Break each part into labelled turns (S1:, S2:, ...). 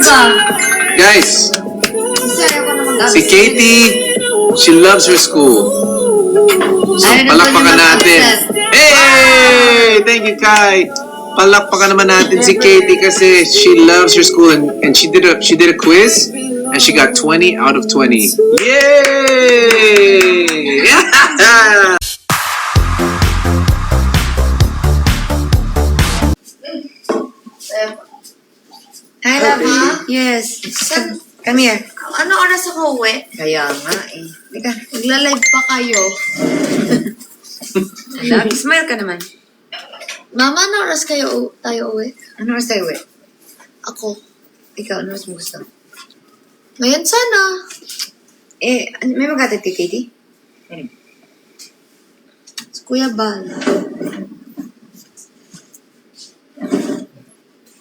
S1: Guys,
S2: Kasi ayoko na mag-absent.
S1: si Katie, she loves her school. So,
S2: Ayaw na
S1: palakpakan
S2: niya
S1: natin.
S2: mag-absent.
S1: Hey! Thank you, Kai. Palakpakan naman natin si Katie kasi she loves her school and she did a quiz and she got 20 out of 20. Yay!
S2: Hi, love you.
S3: Yes.
S2: San,
S3: Come here.
S2: ano oras ako uwi?
S3: Kaya nga eh. Teka,
S2: Nagla-live pa kayo.
S3: love, smile ka naman.
S2: Mama, ano oras tayo uwi?
S3: Ano oras tayo eh?
S2: Ako.
S3: Ikaw, ano oras mo gusto?
S2: Ngayon sana.
S3: Eh, may magatid kay Katie?
S2: Si Kuya Bal.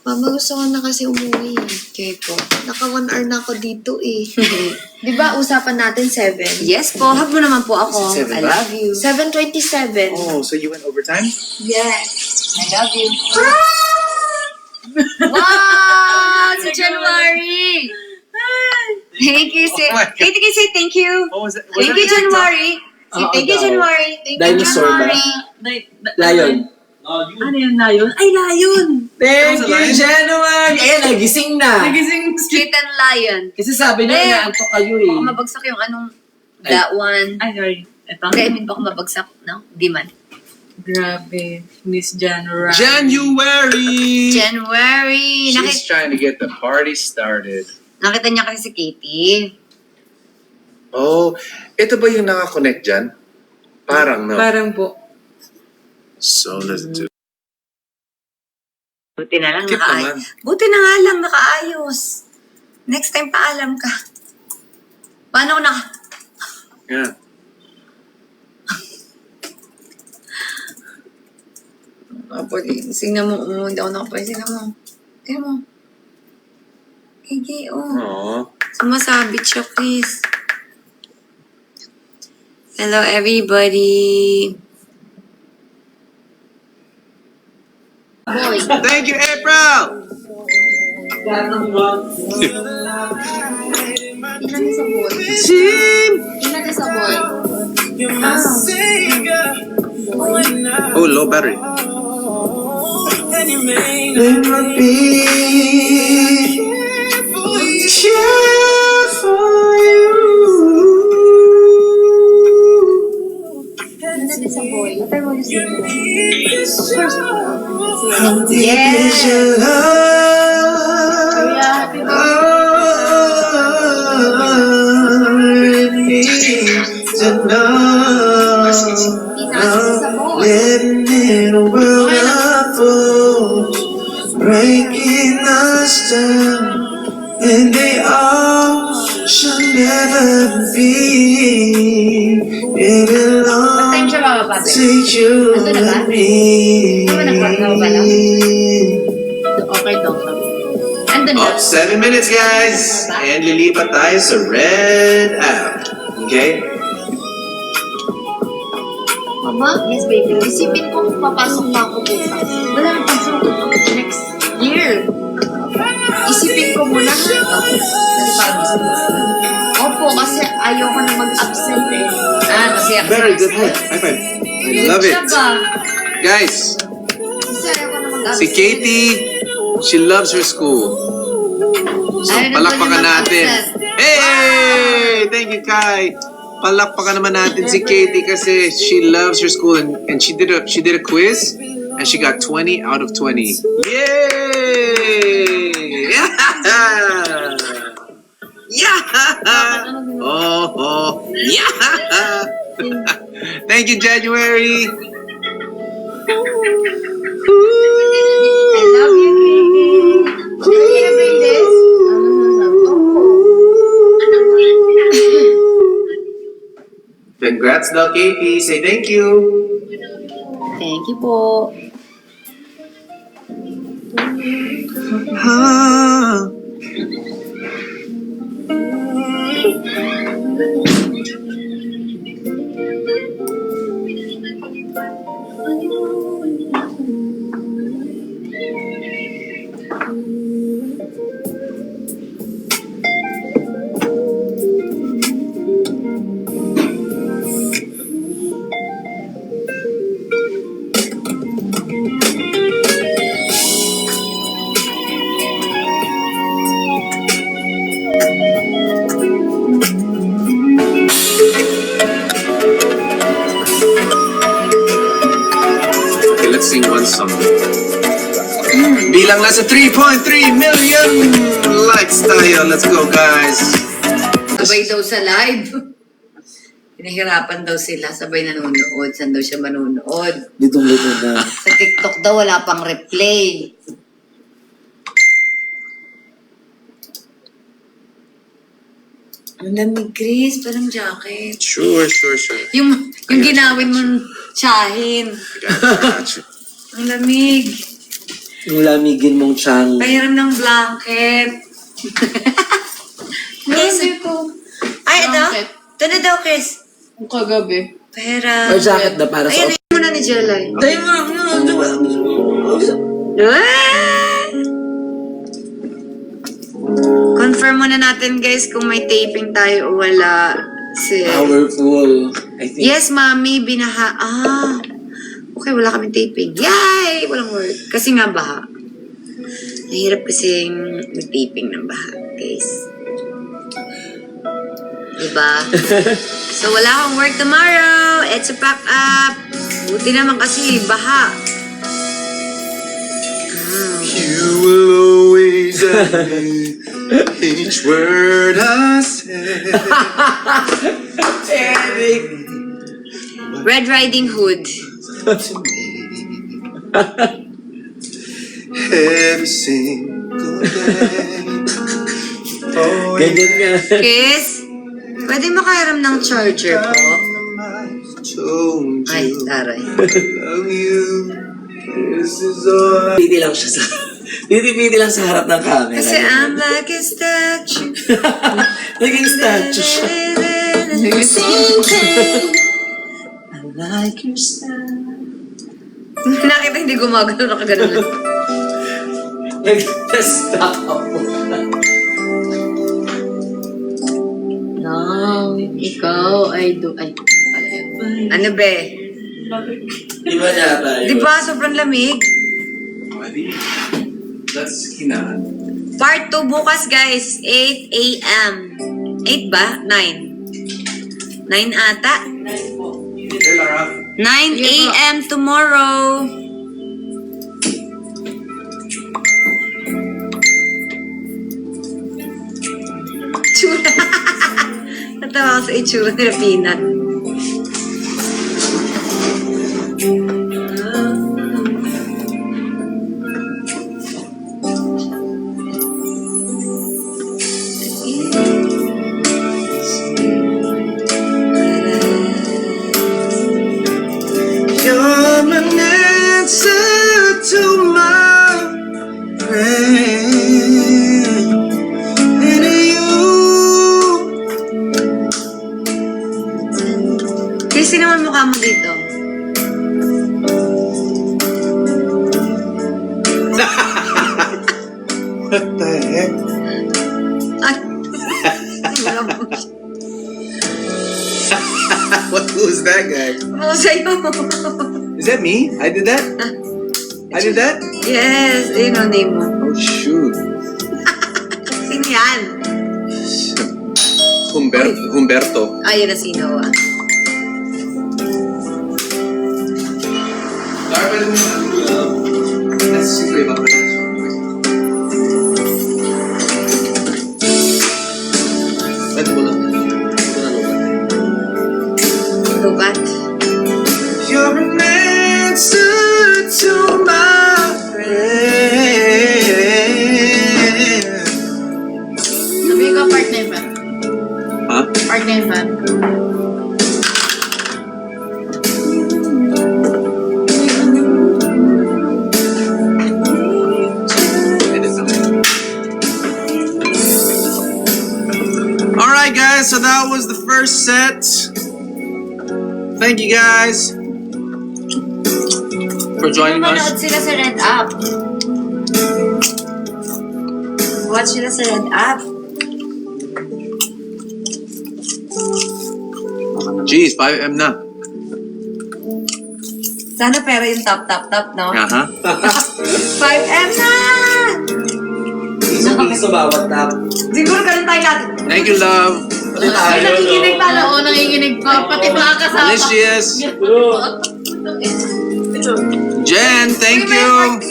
S2: Mama, gusto ko na kasi umuwi.
S3: Okay po.
S2: Naka 1 hour na ako dito eh. Di ba usapan natin 7?
S3: Yes po, hug mo naman po ako.
S1: Seven
S3: I
S1: ba?
S3: love you.
S2: 7:27.
S1: Oh, so you went overtime?
S2: Yes.
S3: I love you. Wow! Sa January! Thank you, say,
S1: Oh my God.
S3: Katie, can you say thank you?
S1: What was it?
S3: Thank you, January. Say
S4: Oo
S3: thank you,
S4: daw.
S3: January.
S2: Thank you,
S4: Dinosaur ba?
S2: January.
S4: Lion.
S5: Ano yung layon? Ay, layon!
S4: Thank
S1: That was a
S4: you,
S1: lion?
S4: January! Ayan, nagising na.
S5: Nagising
S3: Street and Lion.
S4: Kasi sabi niyo,
S3: Eh,
S4: inaantok kayo eh.
S3: Baka mabagsak yung anong that one.
S5: Ay, sorry. Ito.
S3: Hindi, I mean, baka mabagsak, no? Di man.
S5: Grabe. Miss January.
S1: January!
S3: January.
S1: She's trying to get the party started.
S3: Nakita niya kasi si Katie.
S1: Oh, ito ba yung nakakonect dyan? Parang, no?
S5: Parang po.
S1: So, let's do
S3: Buti na lang
S1: Kip
S3: nakaayos.
S1: naman.
S3: Buti na nga lang nakaayos. Next time paalam ka. Paano na?
S1: Yeah.
S3: Singnan mo. Hindi ako nakapasin. Singnan mo. Tingnan mo. Kiki, oh.
S1: Aww.
S3: Sumasabit siya, please. Hello, everybody.
S2: Boy.
S1: Thank you, April!
S2: Ilan sa boy?
S1: Team!
S2: Ilan sa boy?
S1: Oh, low battery.
S4: Let me be here for you.
S2: Ilan sa boy? Matay mo yung sino.
S4: Yes. Your love.
S2: Happy
S4: It needs to know.
S2: sa boy.
S4: Living in a world of fools, breaking us down, and they all should never be. It belongs
S2: siya bababa?
S4: to you
S2: Ando na ba?
S4: and me.
S2: Tama na ba? Nakababa lang? Okay, dong. Andun na.
S1: Oh, 7 minutes, guys! And lilipat tayo sa red app. Okay?
S2: Mama? Yes, baby. Isipin ko kung papasok na ako bukas. Wala nang pasok. Next year. Isipin ko muna. Opo, kasi ayoko na mag-absent eh.
S3: Kasi ako.
S1: Very good. High five. I love it.
S2: Siya ba?
S1: Guys,
S2: Kasi ayoko na mag-absent.
S1: si Katie, she loves her school. So,
S2: Ayaw na
S1: palakpakan
S2: niya
S1: natin.
S2: mag-absent.
S1: Hey! Thank you, Kai. Palakpakan naman natin si Katie kasi she loves her school and she did a quiz and she got 20 out of 20. Yay! Yeah! Oh, yeah! Thank you, January.
S2: I love you, baby. Can you bring this?
S1: Congrats daw, Katie. Say thank you.
S3: Thank you po.
S1: Ah. Bilang nasa 3.3 million likes tayo. Let's go, guys.
S3: Sabay daw sa live. Pinahirapan daw sila, sabay nanonood. Saan daw siya manonood?
S4: Litong-lito na.
S3: Sa TikTok daw, wala pang replay. Ang lamig, Chris. Parang jacket.
S1: Sure.
S3: Yung ginawin mong tsahin.
S1: Gotcha.
S3: Ang lamig.
S4: Yung lamigin mong tiyang.
S3: Pahiram ng blanket. Chris, ay, ito?
S5: Blanket.
S3: Ito na daw, Chris.
S5: Ang kagabi.
S3: Pahiram.
S4: Or jacket na para sa...
S3: Ayan, ayun muna ni Jelay.
S4: Tayo mo!
S3: Confirm muna natin, guys, kung may taping tayo o wala.
S4: Powerful. I think.
S3: Yes, mami, binaha. Okay, wala kaming taping. Yay! Walang work. Kasi nga baha. Nahirap kasing mag-taping ng baha, guys. Diba? So, wala akong work tomorrow. It's a pack up. Buti naman kasi baha.
S1: You will always admit each word I say.
S4: Eric!
S3: Red Riding Hood.
S1: Every single day. Oh,
S4: Ganyan nga.
S3: Chris, pwede makahiram ng charger po?
S1: told
S3: Ay,
S1: you
S3: taray.
S1: love you. This is all I
S4: Piti lang siya sa... Piti lang sa harap ng camera.
S3: Kasi I'm like a statue.
S4: Naging statue siya. I like your style.
S3: Nakita hindi gumagano, nakagano lang.
S4: Nag-stop ako.
S5: No, ikaw ay
S3: Ano be?
S4: Di ba yata yun?
S3: Di ba sobrang lamig?
S1: That's kinaan.
S3: Part 2 bukas guys, 8 a.m. 8 ba? 9? 9 ata?
S1: Hey, Lara.
S3: 9 a.m. tomorrow. Tsura. Natawa ako sa itsura nila Peanut.
S1: You're an answer to my prayer. And you.
S3: Kasi naman mukha mo dito.
S1: What the heck?
S3: Ay.
S1: Who's that guy?
S3: Mukha sa'yo.
S1: Is that me? I did that? I did that?
S3: Yes, yun ang name mo.
S1: Oh, shoot.
S3: Sino yan?
S1: Humberto.
S3: Ayun na sino ah.
S1: That's super iba. Pwede mo lang. Ito na lubat.
S3: Lubat.
S1: You're an answer to my prayer.
S5: Sabi ko, part-time ba?
S1: Ha?
S5: Part-time ba?
S1: Alright guys, so that was the first set. Thank you guys for joining
S3: Manood
S1: us.
S3: sila sa Red App. Watch sila sa Red App.
S1: Jeez, 5 AM na.
S3: Sana pera yung top, no?
S1: Aha.
S3: 5M na!
S4: Isang sa bawat tap.
S3: Siguro ganun tayo lahat.
S1: Thank you, love.
S3: Ay, nakikinig pala.
S5: Oo, nanginginig pa. Pati mga kasama.
S1: Delicious.
S5: Ito.
S1: Jen, thank
S3: Uy, may
S1: you.
S3: heart